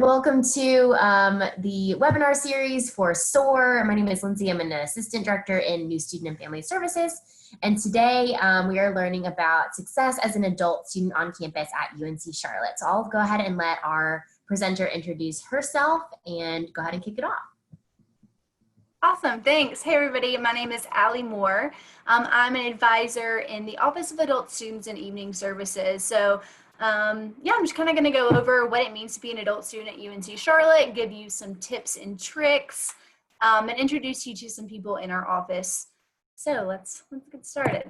welcome to the webinar series for SOAR. My name is Lindsay. I'm an Assistant Director in New Student and Family Services. And today we are learning about success as an adult student on campus at UNC Charlotte. So I'll go ahead and let our presenter introduce herself and go ahead and kick it off. Awesome, thanks. Hey everybody, my name is Allie Moore. I'm an advisor in the Office of Adult Students and Evening Services. So I'm just kind of going to go over what it means to be an adult student at UNC Charlotte, give you some tips and tricks, and introduce you to some people in our office. So let's get started.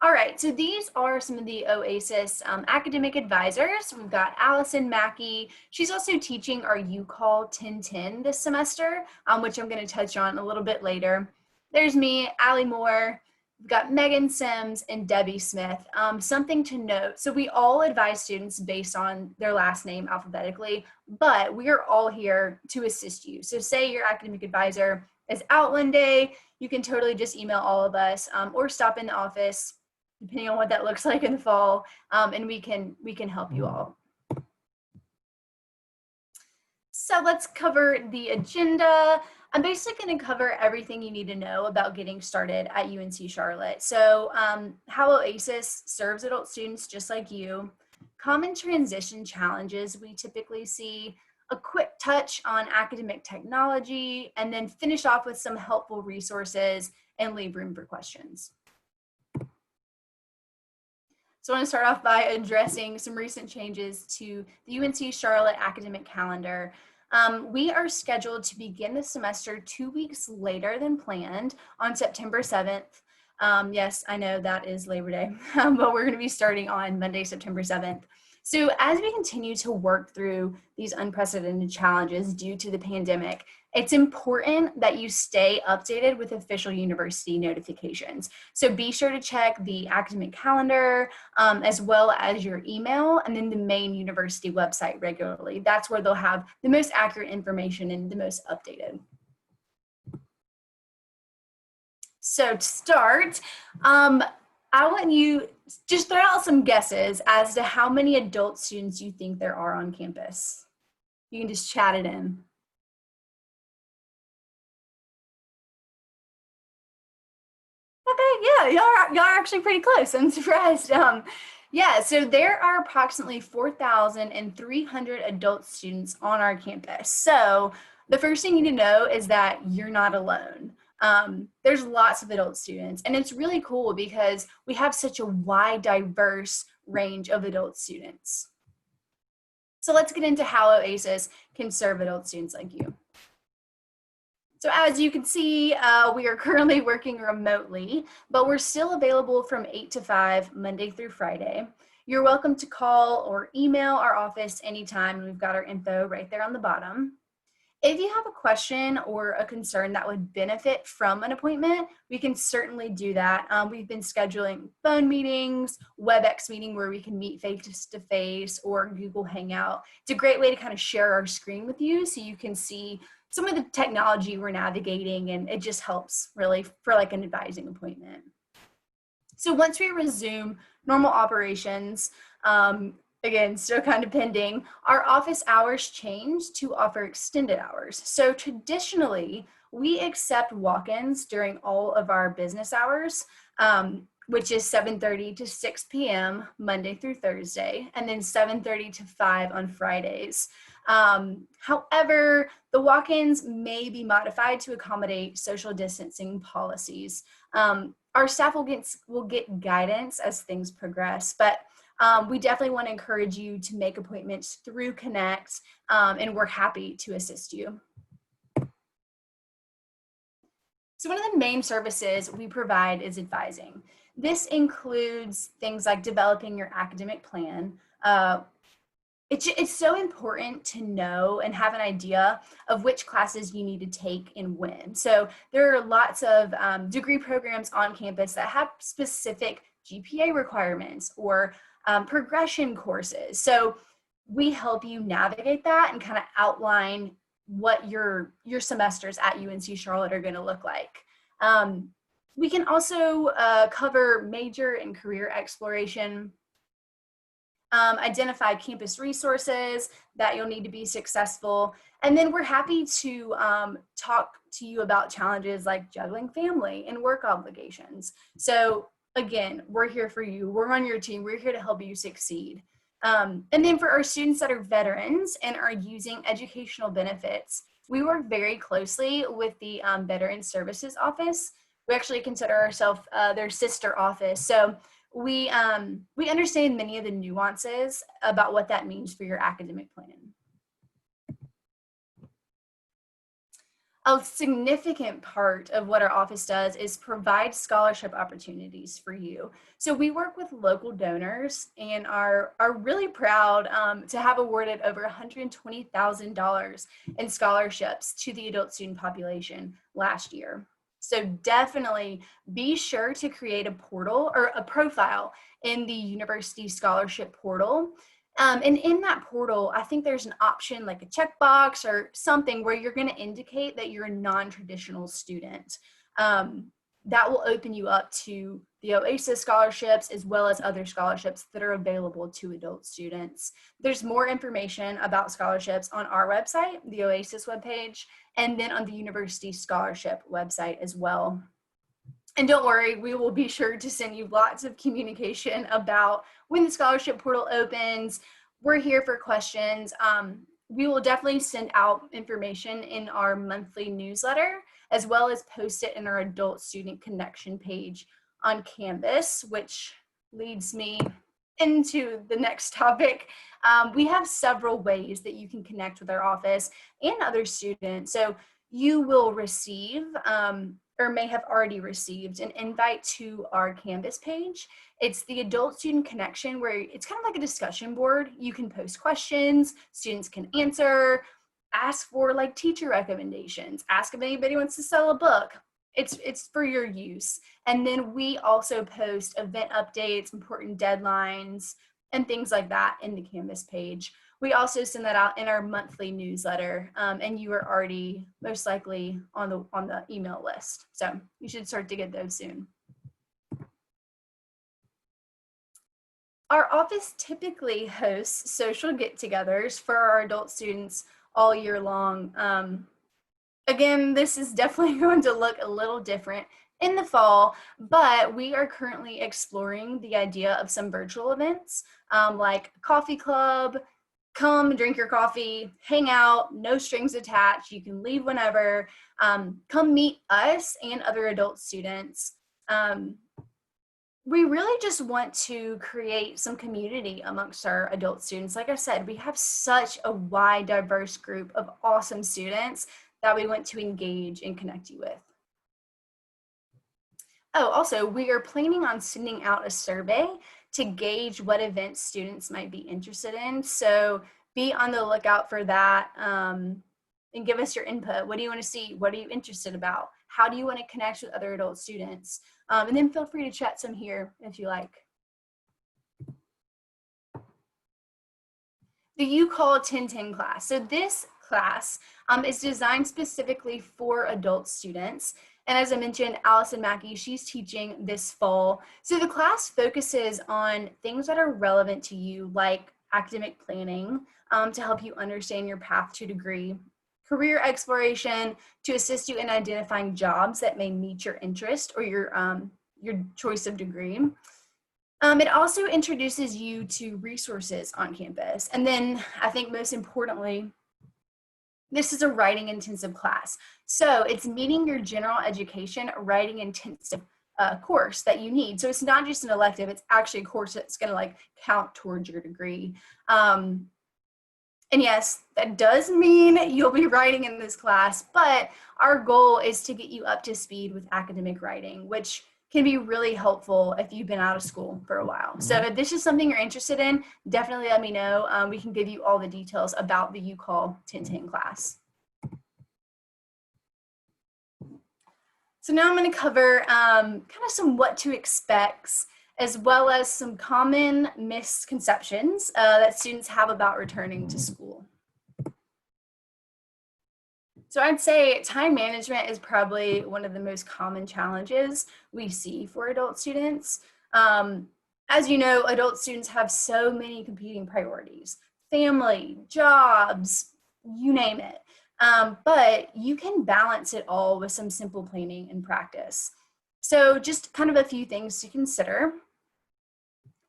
All right, so these are some of the OASES academic advisors. We've got Allison Mackey. She's also teaching our Cotentin this semester, which I'm going to touch on a little bit later. There's me, Allie Moore. We've got Megan Sims and Debbie Smith. Something to note, so we all advise students based on their last name alphabetically, but we are all here to assist you. So say your academic advisor is out one day, you can totally just email all of us or stop in the office, depending on what that looks like in the fall, and we can help you all. So let's cover the agenda. I'm basically going to cover everything you need to know about getting started at UNC Charlotte. So how OASES serves adult students just like you, common transition challenges we typically see, a quick touch on academic technology, and then finish off with some helpful resources and leave room for questions. So I want to start off by addressing some recent changes to the UNC Charlotte academic calendar. We are scheduled to begin the semester 2 weeks later than planned on September 7th. Yes, I know that is Labor Day, but we're going to be starting on Monday, September 7th. So as we continue to work through these unprecedented challenges due to the pandemic, it's important that you stay updated with official university notifications. So be sure to check the academic calendar as well as your email and then the main university website regularly. That's where they'll have the most accurate information and the most updated. So to start, I want you just throw out some guesses as to how many adult students you think there are on campus. You can just chat it in. Okay, yeah, y'all are actually pretty close. I'm surprised. Yeah, so there are approximately 4,300 adult students on our campus. So the first thing you need to know is that you're not alone. There's lots of adult students, and it's really cool because we have such a wide, diverse range of adult students. So let's get into how OASES can serve adult students like you. So as you can see, we are currently working remotely, but we're still available from 8 to 5, Monday through Friday. You're welcome to call or email our office anytime, and we've got our info right there on the bottom. If you have a question or a concern that would benefit from an appointment, we can certainly do that. We've been scheduling phone meetings, WebEx meeting where we can meet face-to-face, or Google Hangout. It's a great way to kind of share our screen with you so you can see some of the technology we're navigating, and it just helps really for like an advising appointment. So once we resume normal operations, again, still kind of pending, our office hours change to offer extended hours. So traditionally, we accept walk-ins during all of our business hours, which is 7:30 to 6 p.m. Monday through Thursday, and then 7:30 to 5 on Fridays. However, the walk-ins may be modified to accommodate social distancing policies. Our staff will get guidance as things progress, but we definitely want to encourage you to make appointments through Connect, and we're happy to assist you. So one of the main services we provide is advising. This includes things like developing your academic plan. It's so important to know and have an idea of which classes you need to take and when. So there are lots of degree programs on campus that have specific GPA requirements or progression courses. So we help you navigate that and kind of outline what your semesters at UNC Charlotte are going to look like. We can also cover major and career exploration. identify campus resources that you'll need to be successful. And then we're happy to talk to you about challenges like juggling family and work obligations. So again, we're here for you. We're on your team. We're here to help you succeed. And then for our students that are veterans and are using educational benefits, we work very closely with the Veteran Services Office. We actually consider ourselves their sister office. So we understand many of the nuances about what that means for your academic plan. A significant part of what our office does is provide scholarship opportunities for you. So we work with local donors and are really proud to have awarded over $120,000 in scholarships to the adult student population last year. So definitely be sure to create a portal or a profile in the university scholarship portal. And in that portal, I think there's an option like a checkbox or something where you're going to indicate that you're a non-traditional student. That will open you up to the OASES scholarships as well as other scholarships that are available to adult students. There's more information about scholarships on our website, the OASES webpage, and then on the university scholarship website as well. And don't worry, we will be sure to send you lots of communication about when the scholarship portal opens. We're here for questions. We will definitely send out information in our monthly newsletter, as well as post it in our adult student connection page on Canvas, which leads me into the next topic. We have several ways that you can connect with our office and other students. So you will receive or may have already received an invite to our Canvas page. It's the Adult Student Connection, where it's kind of like a discussion board. You can post questions, students can answer, ask for like teacher recommendations, ask if anybody wants to sell a book. It's for your use. And then we also post event updates, important deadlines, and things like that in the Canvas page. We also send that out in our monthly newsletter, and you are already most likely on the email list. So you should start to get those soon. Our office typically hosts social get-togethers for our adult students all year long. Again, this is definitely going to look a little different in the fall, but we are currently exploring the idea of some virtual events like coffee club. Come drink your coffee, hang out, no strings attached. You can leave whenever. Come meet us and other adult students. We really just want to create some community amongst our adult students. Like I said, we have such a wide, diverse group of awesome students that we want to engage and connect you with. Oh, also, we are planning on sending out a survey to gauge what events students might be interested in. So be on the lookout for that and give us your input. What do you want to see? What are you interested about? How do you want to connect with other adult students? And then feel free to chat some here if you like. The Cotentin class. So this class is designed specifically for adult students. And as I mentioned, Allison Mackey, she's teaching this fall. So the class focuses on things that are relevant to you, like academic planning to help you understand your path to degree, career exploration to assist you in identifying jobs that may meet your interest or your choice of degree. It also introduces you to resources on campus. And then I think most importantly, this is a writing intensive class. So it's meeting your general education writing intensive course that you need. So it's not just an elective, it's actually a course that's gonna like count towards your degree. And yes, that does mean you'll be writing in this class, but our goal is to get you up to speed with academic writing, which can be really helpful if you've been out of school for a while. So if this is something you're interested in, definitely let me know. We can give you all the details about the Cotentin class. So now I'm going to cover kind of some what to expect, as well as some common misconceptions that students have about returning to school. So I'd say time management is probably one of the most common challenges we see for adult students. As you know, adult students have so many competing priorities: family, jobs, you name it. But you can balance it all with some simple planning and practice. So just kind of a few things to consider.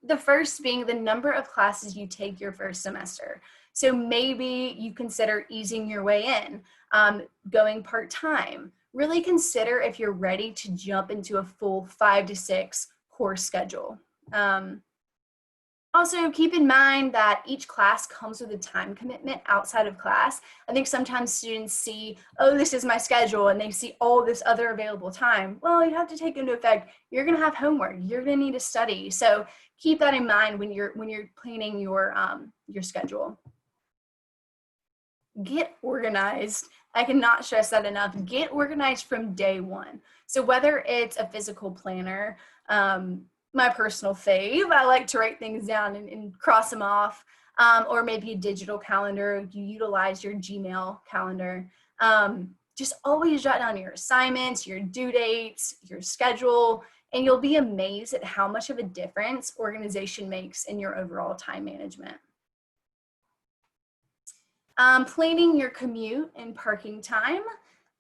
The first being the number of classes you take your first semester. So maybe you consider easing your way in, going part-time. Really consider if you're ready to jump into a full 5 to 6 course schedule. Also, keep in mind that each class comes with a time commitment outside of class. I think sometimes students see, oh, this is my schedule, and they see all this other available time. Well, you have to take into effect, you're gonna have homework, you're gonna need to study. So keep that in mind when you're planning your schedule. Get organized. I cannot stress that enough. Get organized from day one. So whether it's a physical planner, my personal fave, I like to write things down and cross them off, or maybe a digital calendar, you utilize your Gmail calendar. Just always jot down your assignments, your due dates, your schedule, and you'll be amazed at how much of a difference organization makes in your overall time management. Planning your commute and parking time,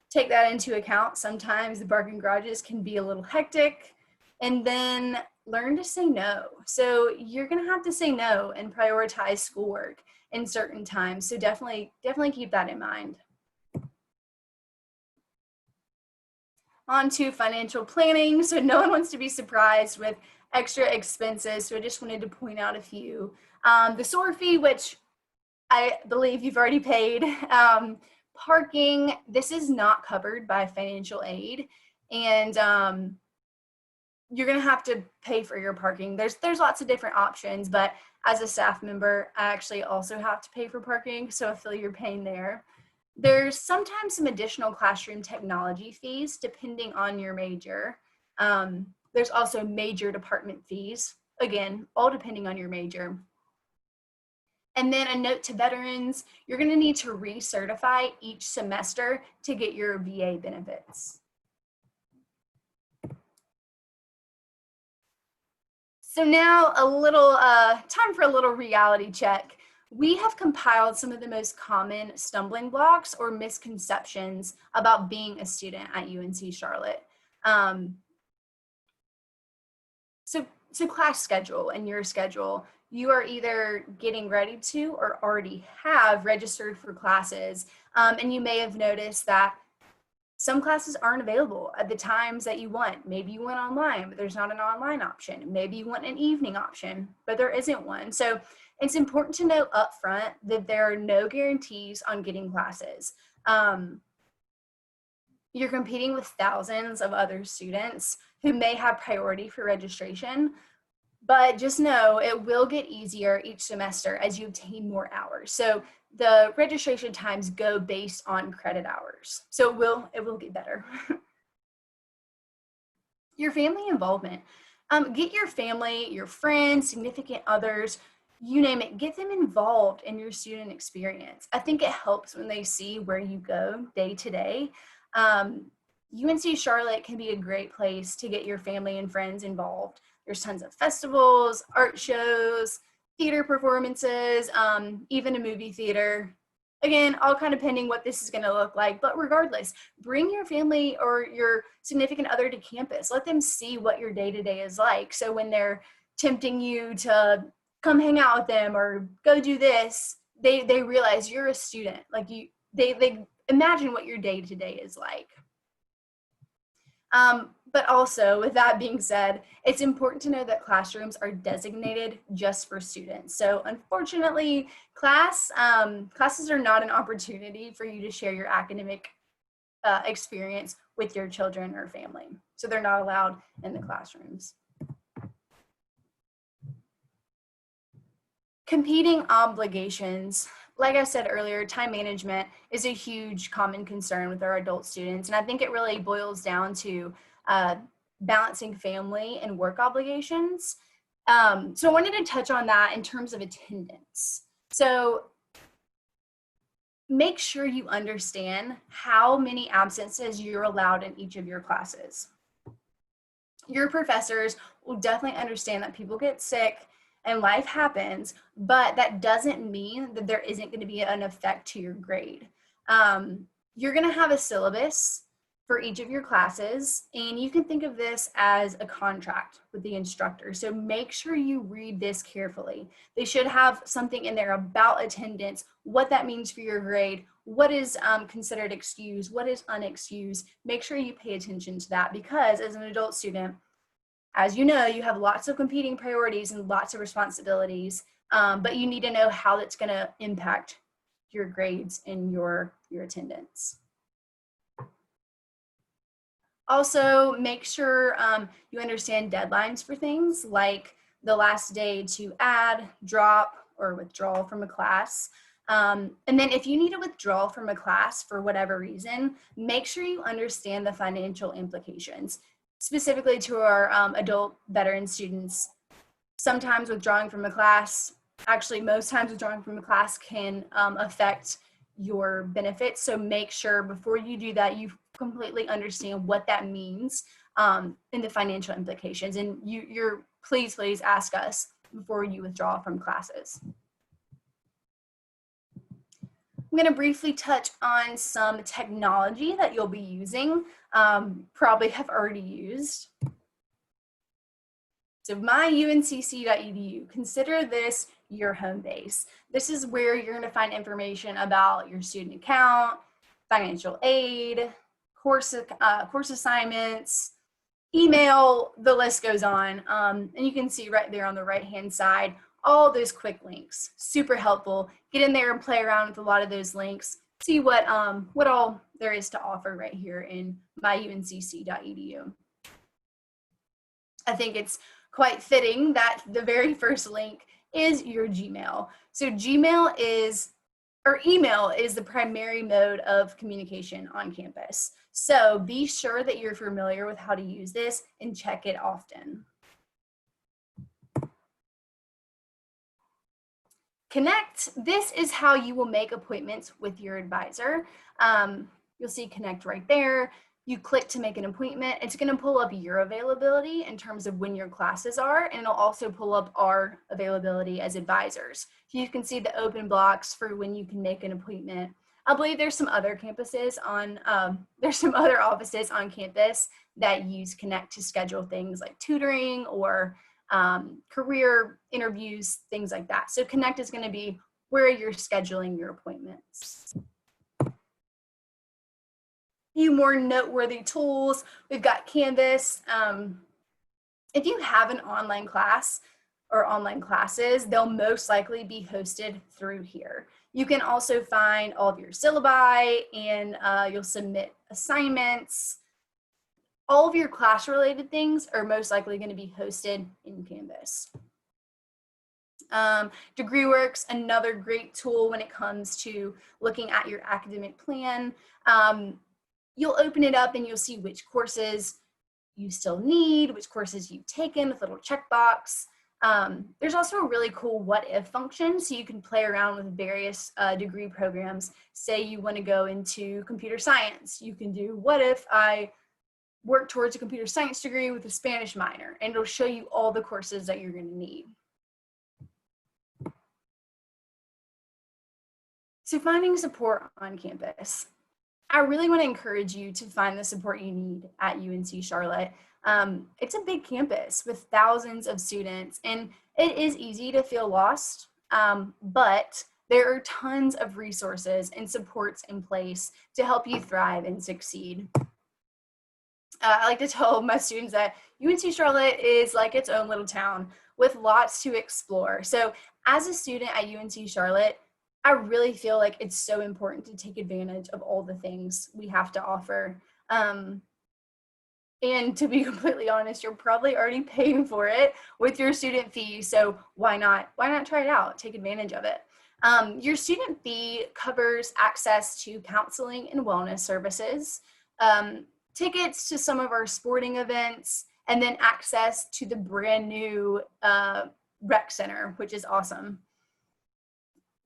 take that into account. Sometimes the parking garages can be a little hectic. And then learn to say no. So you're gonna have to say no and prioritize schoolwork in certain times. So definitely keep that in mind. On to financial planning. So no one wants to be surprised with extra expenses. So I just wanted to point out a few. The SOAR fee, which I believe you've already paid. Parking, this is not covered by financial aid. And you're gonna have to pay for your parking. There's lots of different options, but as a staff member, I actually also have to pay for parking, so I feel your pain there. There's sometimes some additional classroom technology fees depending on your major. There's also major department fees, again, all depending on your major. And then a note to veterans, you're gonna need to recertify each semester to get your VA benefits. So now a little time for a little reality check. We have compiled some of the most common stumbling blocks or misconceptions about being a student at UNC Charlotte. So class schedule and your schedule, you are either getting ready to or already have registered for classes. And you may have noticed that some classes aren't available at the times that you want. Maybe you want online, but there's not an online option. Maybe you want an evening option, but there isn't one. So it's important to know upfront that there are no guarantees on getting classes. You're competing with thousands of other students who may have priority for registration, but just know it will get easier each semester as you obtain more hours. So the registration times go based on credit hours. So it will get better. Your family involvement. Get your family, your friends, significant others, you name it, get them involved in your student experience. I think it helps when they see where you go day to day. UNC Charlotte can be a great place to get your family and friends involved. There's tons of festivals, art shows, theater performances, even a movie theater. Again, all kind of depending what this is going to look like, but regardless, bring your family or your significant other to campus. Let them see what your day-to-day is like. So when they're tempting you to come hang out with them or go do this, they realize you're a student. Like they imagine what your day-to-day is like. But also, with that being said, it's important to know that classrooms are designated just for students. So unfortunately, classes are not an opportunity for you to share your academic experience with your children or family. So they're not allowed in the classrooms. Competing obligations. Like I said earlier, time management is a huge common concern with our adult students. And I think it really boils down to balancing family and work obligations. So I wanted to touch on that in terms of attendance. So make sure you understand how many absences you're allowed in each of your classes. Your professors will definitely understand that people get sick and life happens, but that doesn't mean that there isn't going to be an effect to your grade. You're going to have a syllabus for each of your classes, and you can think of this as a contract with the instructor. So make sure you read this carefully. They should have something in there about attendance, what that means for your grade, what is considered excused, what is unexcused. Make sure you pay attention to that, because as an adult student, as you know, you have lots of competing priorities and lots of responsibilities, but you need to know how that's going to impact your grades and your attendance. Also, make sure you understand deadlines for things like the last day to add, drop, or withdraw from a class. And then if you need to withdraw from a class for whatever reason, make sure you understand the financial implications. Specifically to our adult veteran students, sometimes withdrawing from a class, actually most times withdrawing from a class can affect your benefits. So make sure before you do that, you completely understand what that means and the financial implications. And please ask us before you withdraw from classes. I'm going to briefly touch on some technology that you'll be using, probably have already used. So myuncc.edu, consider this your home base. This is where you're going to find information about your student account, financial aid, course assignments, email, the list goes on. And you can see right there on the right-hand side, all those quick links, super helpful. Get in there and play around with a lot of those links. See what all there is to offer right here in myuncc.edu. I think it's quite fitting that the very first link is your Gmail. So email is the primary mode of communication on campus. So be sure that you're familiar with how to use this and check it often. Connect, this is how you will make appointments with your advisor. You'll see Connect right there. You click to make an appointment. It's going to pull up your availability in terms of when your classes are, and it'll also pull up our availability as advisors. So you can see the open blocks for when you can make an appointment. I believe there's some other campuses on, there's some other offices on campus that use Connect to schedule things like tutoring or career interviews, things like that. So Connect is going to be where you're scheduling your appointments. Few more noteworthy tools. We've got Canvas. If you have an online class or online classes, they'll most likely be hosted through here. You can also find all of your syllabi, and you'll submit assignments. All of your class related things are most likely going to be hosted in Canvas. Degreeworks, another great tool when it comes to looking at your academic plan. You'll open it up and you'll see which courses you still need, which courses you've taken with a little checkbox. There's also a really cool what if function, so you can play around with various degree programs. Say you want to go into computer science, you can do what if I work towards a computer science degree with a Spanish minor, and it'll show you all the courses that you're going to need. So finding support on campus. I really want to encourage you to find the support you need at UNC Charlotte. It's a big campus with thousands of students, and it is easy to feel lost, but there are tons of resources and supports in place to help you thrive and succeed. I like to tell my students that UNC Charlotte is like its own little town with lots to explore. So as a student at UNC Charlotte, I really feel like it's so important to take advantage of all the things we have to offer. And to be completely honest, you're probably already paying for it with your student fee. So why not try it out? Take advantage of it. Your student fee covers access to counseling and wellness services, tickets to some of our sporting events, and then access to the brand new rec center, which is awesome.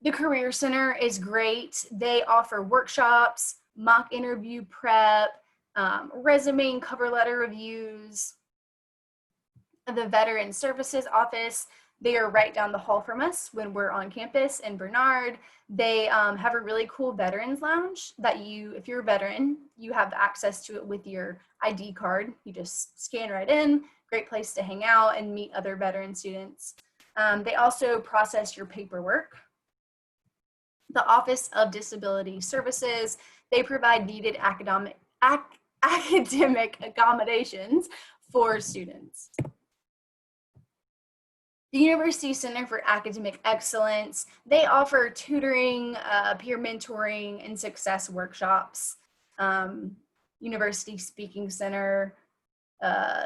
The Career Center is great. They offer workshops, mock interview prep, resume and cover letter reviews. the Veteran Services Office. They are right down the hall from us when we're on campus in Bernard. They have a really cool veterans lounge that if you're a veteran, you have access to it with your ID card. You just scan right in. Great place to hang out and meet other veteran students. They also process your paperwork. The Office of Disability Services, they provide needed academic accommodations for students. The University Center for Academic Excellence, they offer tutoring, peer mentoring, and success workshops. University Speaking Center,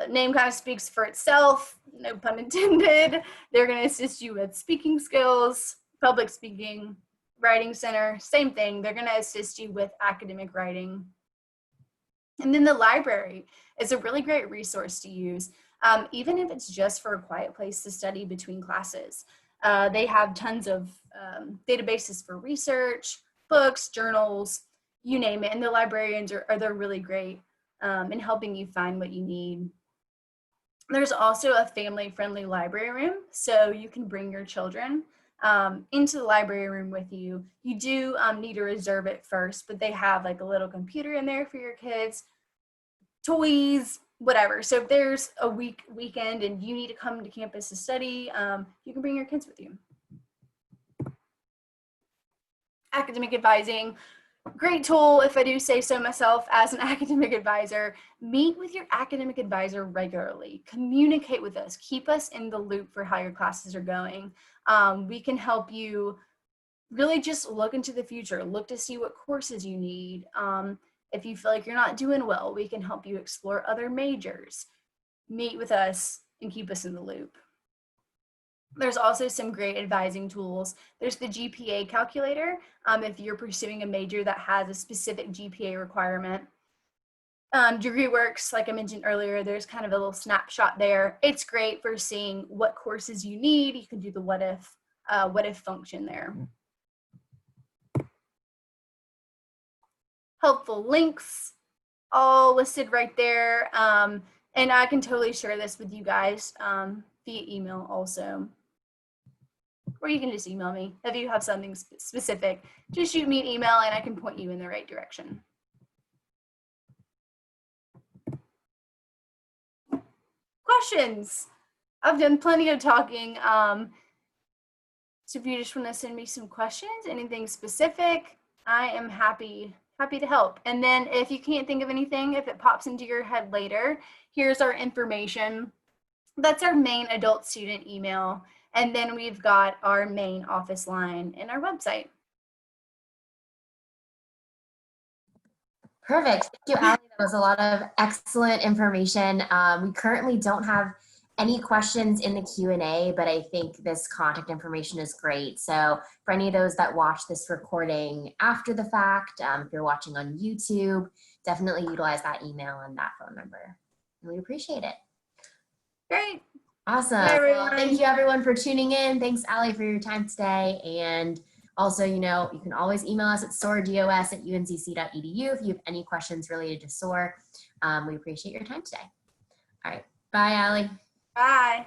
name kind of speaks for itself, no pun intended. They're going to assist you with speaking skills, public speaking. Writing Center, same thing. They're going to assist you with academic writing. And then the library is a really great resource to use, even if it's just for a quiet place to study between classes. They have tons of databases for research, books, journals, you name it. And the librarians they're really great in helping you find what you need. There's also a family-friendly library room, so you can bring your children into the library room with you. You do need to reserve it first, but they have like a little computer in there for your kids, toys, whatever. So if there's a weekend and you need to come to campus to study, you can bring your kids with you. Academic advising, great tool, if I do say so myself as an academic advisor. Meet with your academic advisor regularly. Communicate with us. Keep us in the loop for how your classes are going. We can help you really just look into the future, look to see what courses you need. If you feel like you're not doing well, we can help you explore other majors. Meet with us and keep us in the loop. There's also some great advising tools. There's the GPA calculator if you're pursuing a major that has a specific GPA requirement. Degreeworks, like I mentioned earlier, there's kind of a little snapshot there. It's great for seeing what courses you need. You can do the what if function there. Helpful links, all listed right there. And I can totally share this with you guys via email also. Or you can just email me if you have something specific. Just shoot me an email and I can point you in the right direction. Questions? I've done plenty of talking. So if you just want to send me some questions, anything specific, I am happy to help. And then if you can't think of anything, if it pops into your head later, here's our information. That's our main adult student email. And then we've got our main office line and our website. Perfect. Thank you, Allie. That was a lot of excellent information. We currently don't have any questions in the Q&A, but I think this contact information is great. So for any of those that watch this recording after the fact, if you're watching on YouTube, definitely utilize that email and that phone number. And we appreciate it. Great. Awesome. Well, thank you everyone for tuning in. Thanks, Allie, for your time today. And also, you can always email us at soardos@uncc.edu if you have any questions related to SOAR. We appreciate your time today. All right. Bye, Allie. Bye.